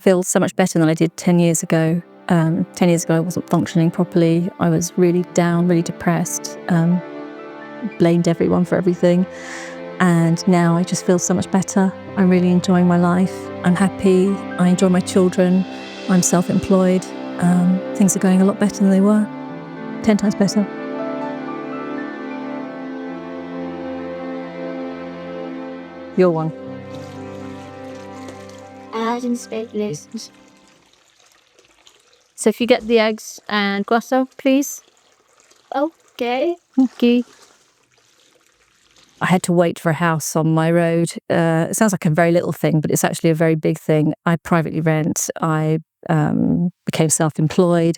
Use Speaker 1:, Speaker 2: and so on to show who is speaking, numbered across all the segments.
Speaker 1: feel so much better than I did 10 years ago. 10 years ago, I wasn't functioning properly. I was really down, really depressed, blamed everyone for everything. And now I just feel so much better. I'm really enjoying my life. I'm happy. I enjoy my children. I'm self-employed. Things are going a lot better than they were. 10 times better. Your one.
Speaker 2: I didn't speak this.
Speaker 1: So if you get the eggs and guasso, please.
Speaker 2: Okay.
Speaker 1: Okay. I had to wait for a house on my road. It sounds like a very little thing, but it's actually a very big thing. I privately rent. I became self-employed.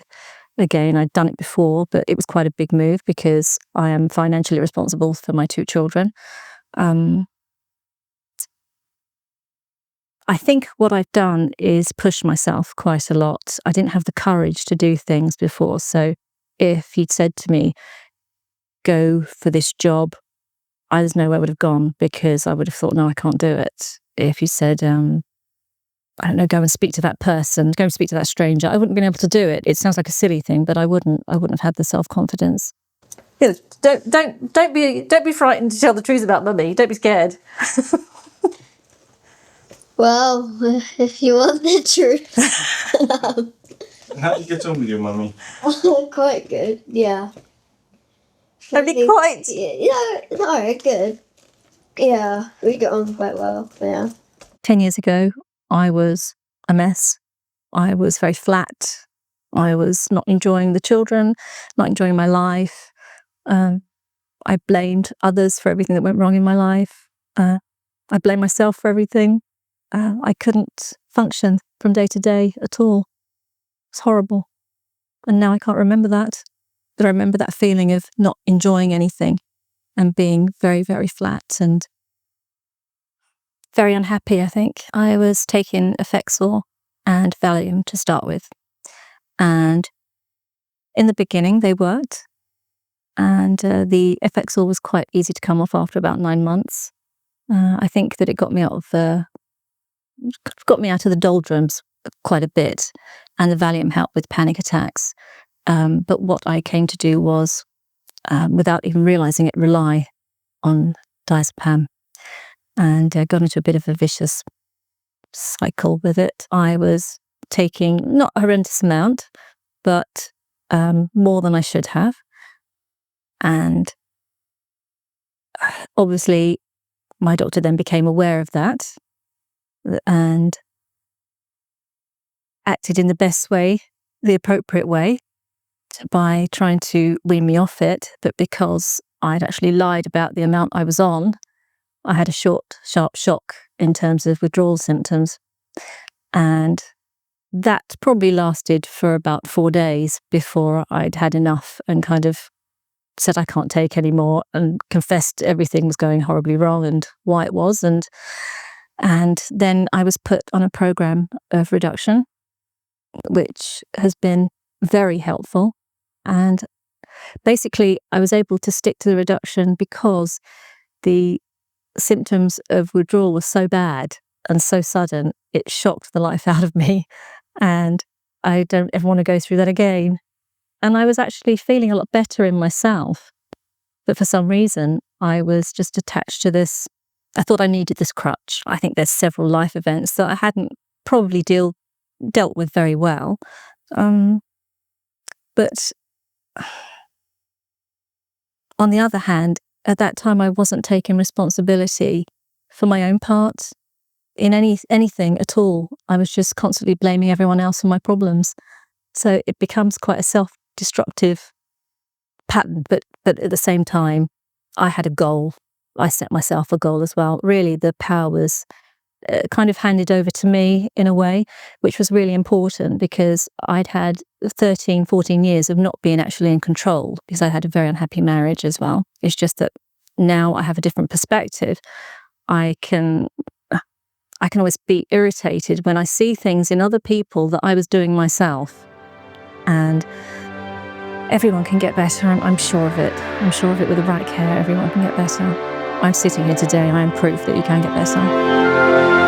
Speaker 1: Again, I'd done it before, but it was quite a big move because I am financially responsible for my 2 children. I think what I've done is push myself quite a lot. I didn't have the courage to do things before. So if you'd said to me, go for this job, there's no way I would have gone because I would have thought, no, I can't do it. If you said, I don't know, go and speak to that person, go and speak to that stranger, I wouldn't have been able to do it. It sounds like a silly thing, but I wouldn't have had the self-confidence. Yeah, don't be frightened to tell the truth about mummy. Don't be scared.
Speaker 2: Well, if you want the truth.
Speaker 3: How do you get on with your mummy?
Speaker 2: Quite good, yeah.
Speaker 1: Only quite?
Speaker 2: Yeah, no, good. Yeah, we get on quite well, yeah.
Speaker 1: 10 years ago, I was a mess. I was very flat. I was not enjoying the children, not enjoying my life. I blamed others for everything that went wrong in my life. I blamed myself for everything. I couldn't function from day to day at all. It's horrible. And now I can't remember that. But I remember that feeling of not enjoying anything and being very, very flat and very unhappy, I think. I was taking Effexor and Valium to start with. And in the beginning, they worked. And the Effexor was quite easy to come off after about 9 months. I think that it got me out of the doldrums quite a bit, and the Valium helped with panic attacks. But what I came to do was, without even realising it, rely on diazepam, and got into a bit of a vicious cycle with it. I was taking not a horrendous amount, but more than I should have. And obviously, my doctor then became aware of that and acted in the best way, the appropriate way, by trying to wean me off it. But because I'd actually lied about the amount I was on, I had a short, sharp shock in terms of withdrawal symptoms. And that probably lasted for about 4 days before I'd had enough and kind of said I can't take any more and confessed everything was going horribly wrong and why it was. And then I was put on a program of reduction, which has been very helpful. And basically, I was able to stick to the reduction because the symptoms of withdrawal were so bad and so sudden, it shocked the life out of me. And I don't ever want to go through that again. And I was actually feeling a lot better in myself. But for some reason, I was just attached to this. I thought I needed this crutch. I think there's several life events that I hadn't probably dealt with very well. But on the other hand, at that time, I wasn't taking responsibility for my own part in anything at all. I was just constantly blaming everyone else for my problems. So it becomes quite a self-destructive pattern. But at the same time, I had a goal. I set myself a goal as well. Really, the power was kind of handed over to me in a way, which was really important because I'd had 13, 14 years of not being actually in control because I had a very unhappy marriage as well. It's just that now I have a different perspective. I can always be irritated when I see things in other people that I was doing myself. And everyone can get better, I'm sure of it. I'm sure of it with the right care, everyone can get better. I'm sitting here today and I am proof that you can get better.